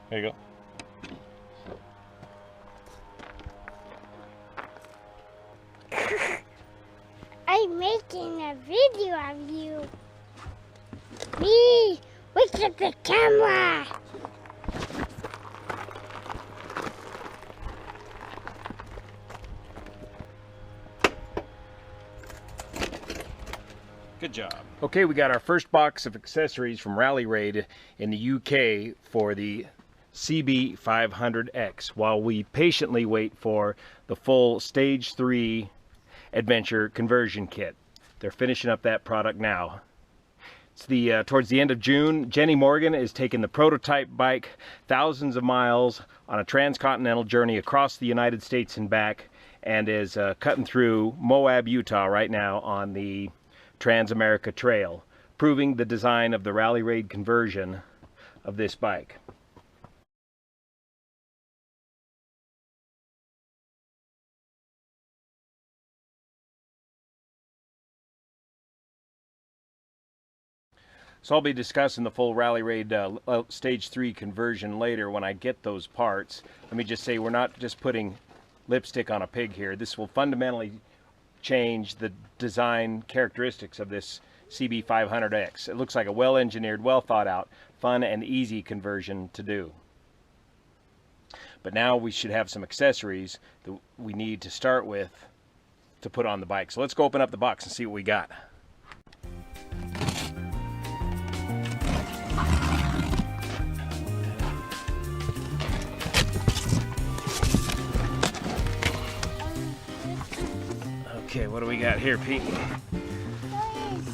There you go. I'm making a video of you. Me, look at the camera. Good job. Okay, we got our first box of accessories from Rallyraid in the UK for the CB500X while we patiently wait for the full Stage 3 Adventure conversion kit. They're finishing up that product now. It's the towards the end of June. Jenny Morgan is taking the prototype bike thousands of miles on a transcontinental journey across the United States and back, and is cutting through Moab, Utah right now on the Trans-America Trail, proving the design of the Rallyraid conversion of this bike. So I'll be discussing the full Rallyraid Stage 3 conversion later when I get those parts. Let me just say, we're not just putting lipstick on a pig here. This will fundamentally change the design characteristics of this CB500X. It looks like a well-engineered, well-thought-out, fun and easy conversion to do. But now we should have some accessories that we need to start with to put on the bike. So let's go open up the box and see what we got. Okay, what do we got here, Pete?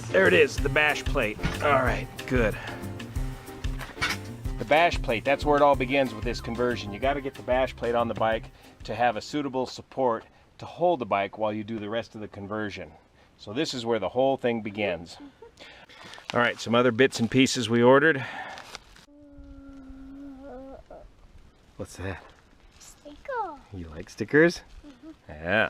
There it is, the bash plate. All right, good. The bash plate, that's where it all begins with this conversion. You got to get the bash plate on the bike to have a suitable support to hold the bike while you do the rest of the conversion. So this is where the whole thing begins. All right, some other bits and pieces we ordered. What's that? Sticker. You like stickers? Yeah.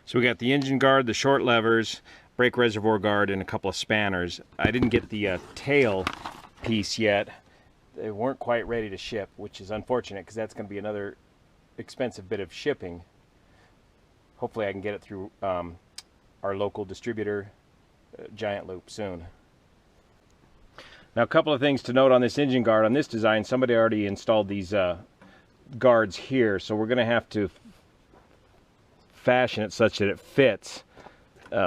So we got the engine guard, the short levers, brake reservoir guard, and a couple of spanners. I didn't get the tail piece yet. They weren't quite ready to ship, which is unfortunate because that's going to be another expensive bit of shipping. Hopefully I can get it through our local distributor, Giant Loop, soon. Now, a couple of things to note on this engine guard. On this design, somebody already installed these guards here, so we're going to have to fashion it such that it fits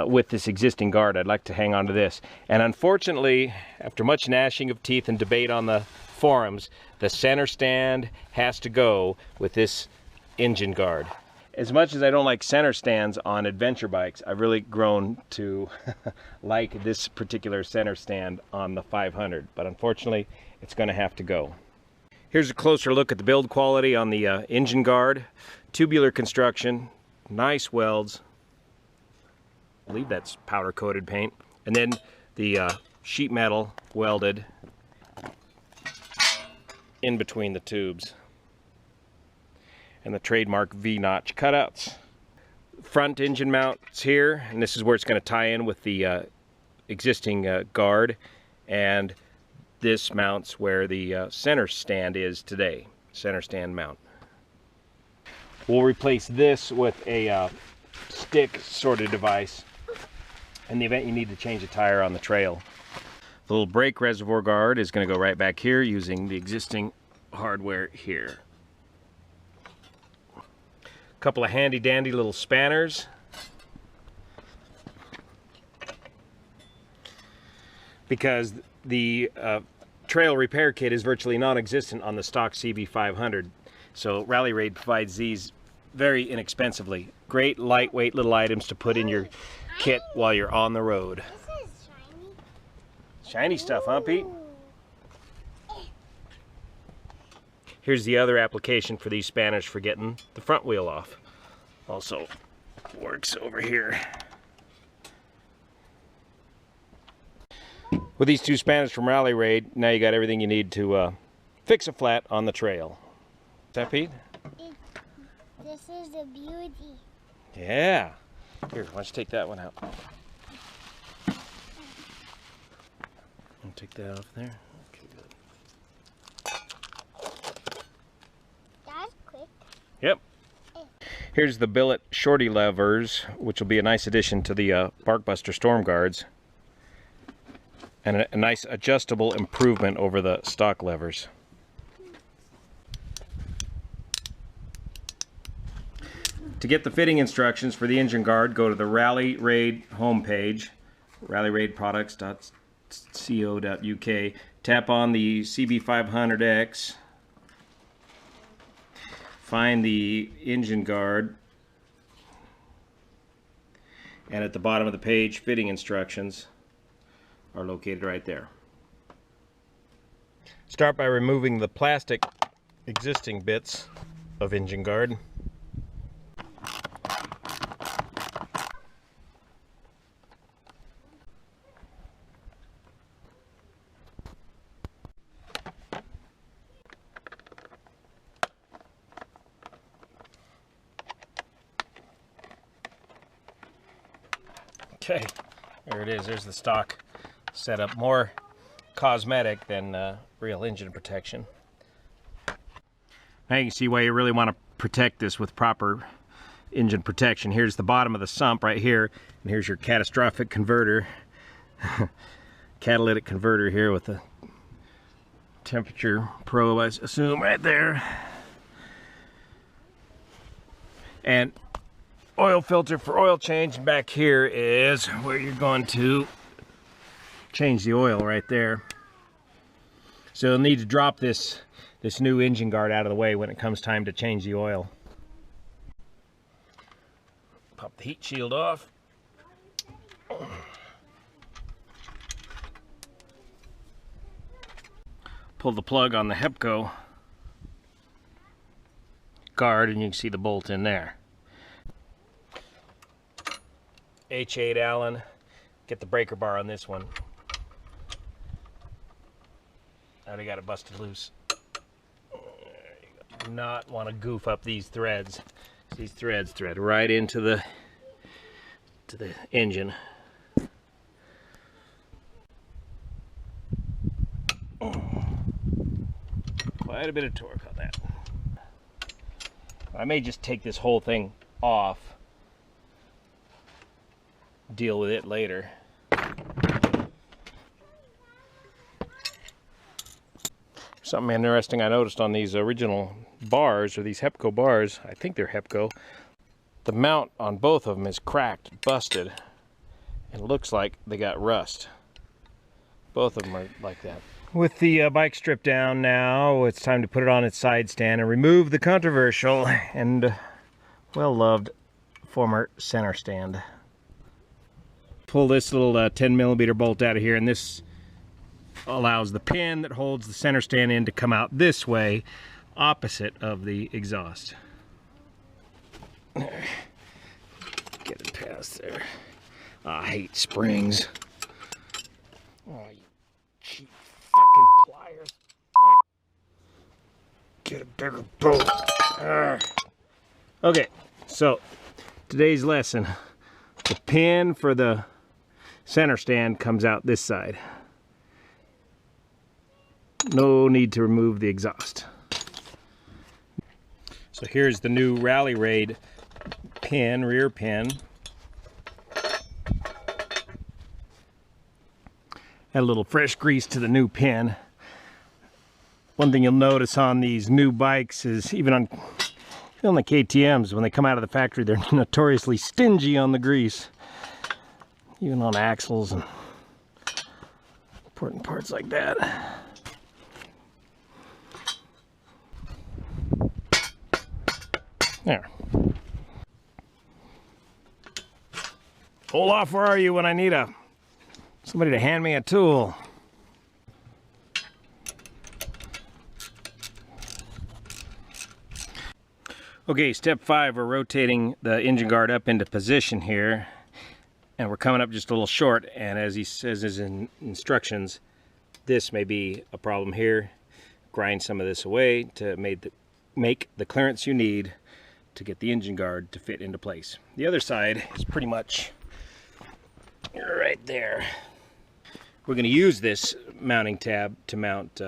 with this existing guard. I'd like to hang on to this. And unfortunately, after much gnashing of teeth and debate on the forums, the center stand has to go with this engine guard. As much as I don't like center stands on adventure bikes, I've really grown to like this particular center stand on the 500, but unfortunately it's going to have to go. Here's a closer look at the build quality on the engine guard. Tubular construction, nice welds. I believe that's powder coated paint. And then the sheet metal welded in between the tubes. And the trademark V-notch cutouts. Front engine mounts here, and this is where it's going to tie in with the existing guard. And this mounts where the center stand is today. Center stand mount. We'll replace this with a stick sort of device in the event you need to change a tire on the trail. The little brake reservoir guard is going to go right back here using the existing hardware here. A couple of handy dandy little spanners. Because the trail repair kit is virtually non-existent on the stock CB500. So Rallyraid provides these very inexpensively. Great lightweight little items to put in your kit while you're on the road. This is shiny. Shiny stuff, huh, Pete? Here's the other application for these spanners for getting the front wheel off. Also works over here. With these two spanners from Rallyraid, now you got everything you need to fix a flat on the trail. Is that, Pete? This is a beauty. Yeah. Here, why don't you take that one out? I'll take that off there. Okay, good. Yep. Here's the billet shorty levers, which will be a nice addition to the Barkbuster Storm Guards. And a nice adjustable improvement over the stock levers. To get the fitting instructions for the engine guard, go to the Rally Raid homepage, rallyraidproducts.co.uk. Tap on the CB500X. Find the engine guard. And at the bottom of the page, fitting instructions are located right there. Start by removing the plastic existing bits of engine guard. Okay, there it is. There's the stock setup. More cosmetic than real engine protection. Now you can see why you really want to protect this with proper engine protection. Here's the bottom of the sump right here, and here's your catastrophic converter. Catalytic converter here with the temperature probe, I assume, right there. And oil filter for oil change. Back here is where you're going to change the oil right there. So you'll need to drop this new engine guard out of the way when it comes time to change the oil. Pop the heat shield off. Pull the plug on the Hepco guard and you can see the bolt in there. H8 Allen, get the breaker bar on this one. I already got it busted loose. Do not want to goof up these threads. These threads thread right into the engine. Quite a bit of torque on that. I may just take this whole thing off. Deal with it later. Something interesting I noticed on these original bars, or these Hepco bars, I think they're Hepco, the mount on both of them is cracked, busted, and it looks like they got rust. Both of them are like that. With the bike stripped down now, it's time to put it on its side stand and remove the controversial and well-loved former center stand. Pull this little 10mm bolt out of here, and this allows the pin that holds the center stand in to come out this way, opposite of the exhaust. Get it past there. Oh, I hate springs. Oh, you cheap fucking pliers. Get a bigger bolt. Okay, so today's lesson. The pin for the center stand comes out this side. No need to remove the exhaust. So here's the new Rally Raid pin, rear pin. Add a little fresh grease to the new pin. One thing you'll notice on these new bikes is even on the KTMs, when they come out of the factory, they're notoriously stingy on the grease. Even on axles and important parts like that. There. Olaf, where are you when I need somebody to hand me a tool? Okay, step 5, we're rotating the engine guard up into position here. And we're coming up just a little short, and as he says in instructions, this may be a problem here. Grind some of this away to make the clearance you need to get the engine guard to fit into place. The other side is pretty much right there. We're going to use this mounting tab to mount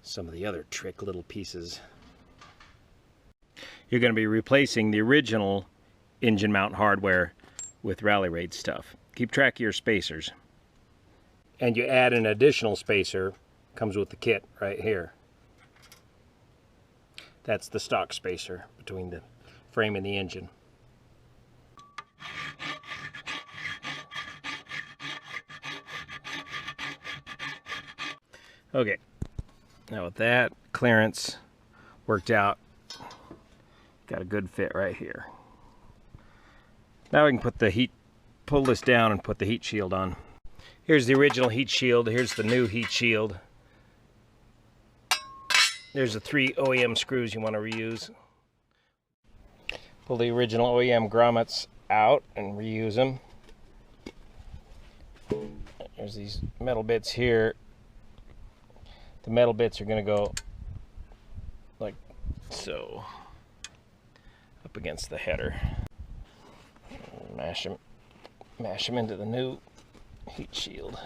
some of the other trick little pieces. you're going to be replacing the original engine mount hardware with Rally Raid stuff. Keep track of your spacers. And you add an additional spacer, comes with the kit right here. That's the stock spacer between the frame and the engine. Okay, now with that clearance worked out, got a good fit right here. Now we can put the pull this down and put the heat shield on. Here's the original heat shield, here's the new heat shield. There's the 3 OEM screws you want to reuse. Pull the original OEM grommets out and reuse them. There's these metal bits here. The metal bits are going to go like so up against the header. Mash them into the new heat shield.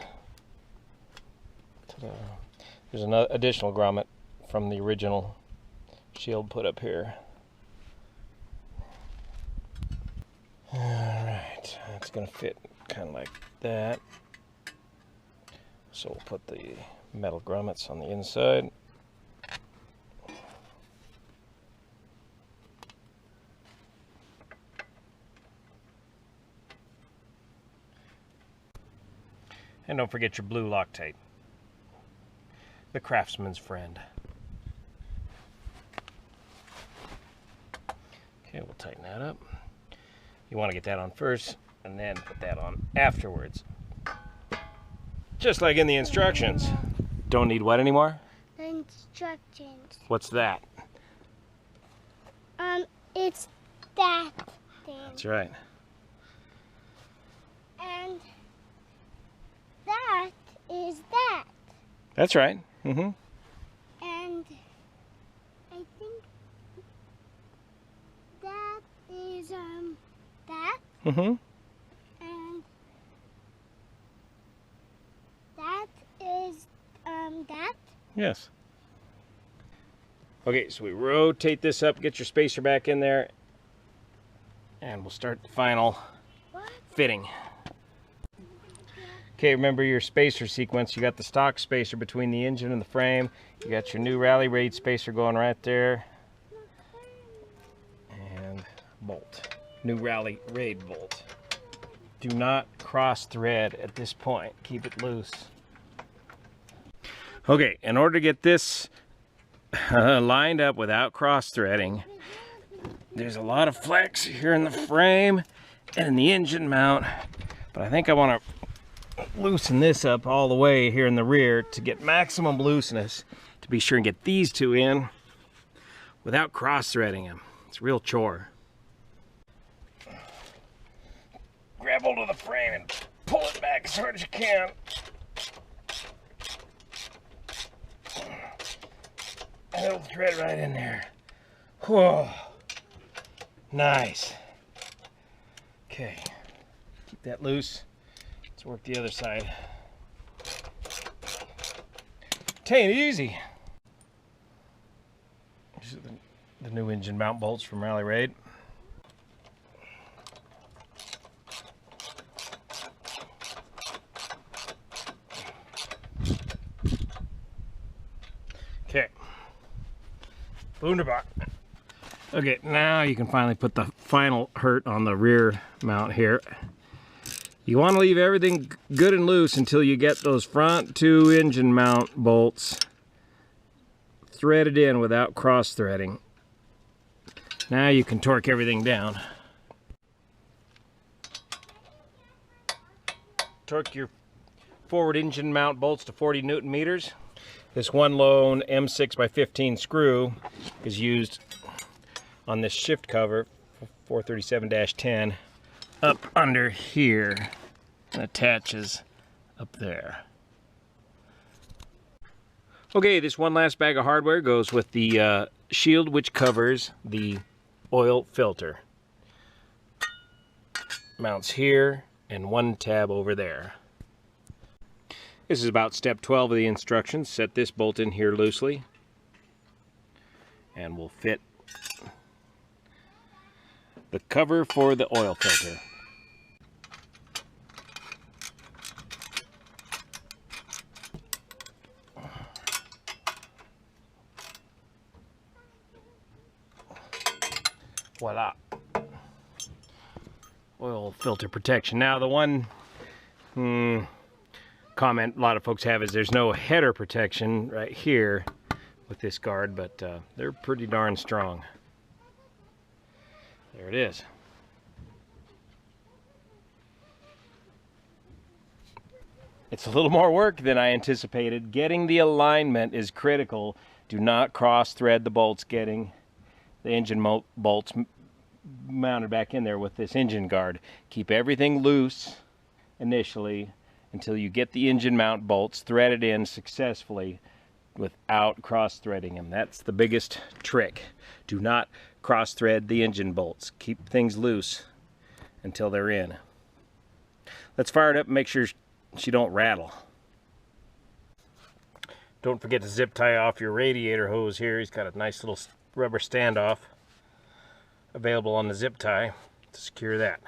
There's an additional grommet from the original shield put up here. Alright, that's going to fit kind of like that. So we'll put the metal grommets on the inside. And don't forget your blue Loctite, the craftsman's friend. Okay, we'll tighten that up. You want to get that on first and then put that on afterwards. Just like in the instructions. Don't need what anymore? The instructions. What's that? It's that thing. That's right. And that is that. That's right. Mm-hmm. And I think that is that. Mm-hmm. And that is that. Yes. Okay, so we rotate this up, get your spacer back in there, and we'll start the final fitting. Okay, remember your spacer sequence. You got the stock spacer between the engine and the frame. You got your new Rally Raid spacer going right there. And bolt. New Rally Raid bolt. Do not cross thread at this point. Keep it loose. Okay, in order to get this lined up without cross threading, there's a lot of flex here in the frame and in the engine mount, but I think I want to loosen this up all the way here in the rear to get maximum looseness, to be sure and get these two in without cross threading them. It's a real chore. Grab hold of the frame and pull it back as hard as you can. And it'll thread right in there. Whoa. Nice. Okay. Keep that loose. Let's work the other side. Tain't easy. These are the new engine mount bolts from Rally Raid. Okay. Wunderbar. Okay, now you can finally put the final hurt on the rear mount here. You want to leave everything good and loose until you get those front two engine mount bolts threaded in without cross threading. Now you can torque everything down. Torque your forward engine mount bolts to 40 Newton meters. This one lone M6x15 screw is used on this shift cover, 437-10, up under here and attaches up there. Okay, this one last bag of hardware goes with the shield which covers the oil filter. Mounts here and one tab over there. This is about step 12 of the instructions. Set this bolt in here loosely and we'll fit the cover for the oil filter. Voila. Oil filter protection. Now the one comment a lot of folks have is there's no header protection right here with this guard, but they're pretty darn strong. There it is. It's a little more work than I anticipated. Getting the alignment is critical. Do not cross thread the bolts getting the engine bolts mounted back in there with this engine guard. Keep everything loose initially until you get the engine mount bolts threaded in successfully without cross threading them. That's the biggest trick. Do not cross thread the engine bolts. Keep things loose until they're in. Let's fire it up and make sure she don't rattle. Don't forget to zip tie off your radiator hose here. He's got a nice little rubber standoff available on the zip tie to secure that.